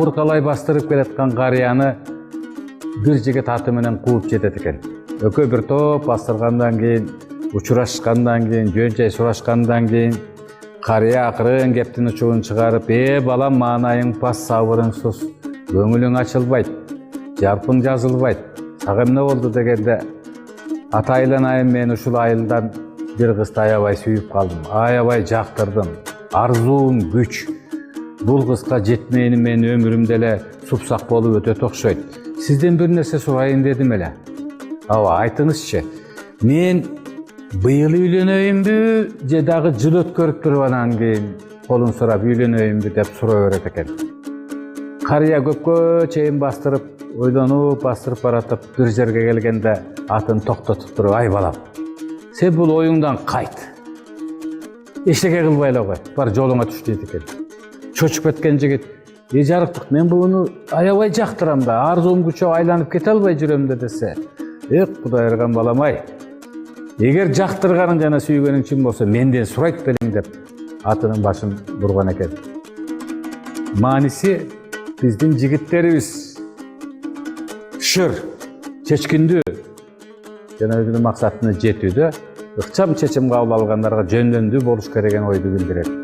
абыркалай бастырып келаткан карыяны бир жигит аты менен кууп жетет экен. Экөө бир топ бастыргандан кийин, учурашкандан кийин, жөн жай сурашкандан кийин карыя акырын кептин учугун чыгарып: балам, маанайың пас, сабырың сус, көңүлүң ачылбайт, жарпың жазылбайт, сага эмне болду дегенде, атайыланайын, мен ушул айылдан бир кызды аябай сүйүп калдым, аябай жактырдым, арзуум күч. Бул кызга жетмейини мен өмүрүмдө эле супсак болуп өтөт окшойт. Сизден бир нерсе сурайын дедим эле. Ооба, айтыңызчы. Мен быйыл үйлөнөйүнбү же дагы жыл өткөрүп туруп анан кийин колун сурап үйлөнөйүнбү деп сурай берет экен. Карыя көпкө чейин бастырып, ойлонуп, бастырып баратып, бир жерге келгенде атын токтотуп туруп: ай балам, сен бул оюңдан кайт. Эчтеке кылбай эле кой, бар жолуңа түш дейт экен. Чочуп кеткен жигит: жарыктык, мен буну аябай жактырам да, арзуум күчөп айланып кете албай жүрөм да десе: Кудай ырган балам ай, эгер жактырганың жана сүйгөнүң чын болсо, менден сурайт белиң деп атынын башын бурган экен. Мааниси, биздин жигиттерибиз шыр, чечкиндүү жана өзүнүн максатына жетүүдө ыкчам чечим кабыл алгандарга жөндөмдүү болуш керектигин ойду билдирет.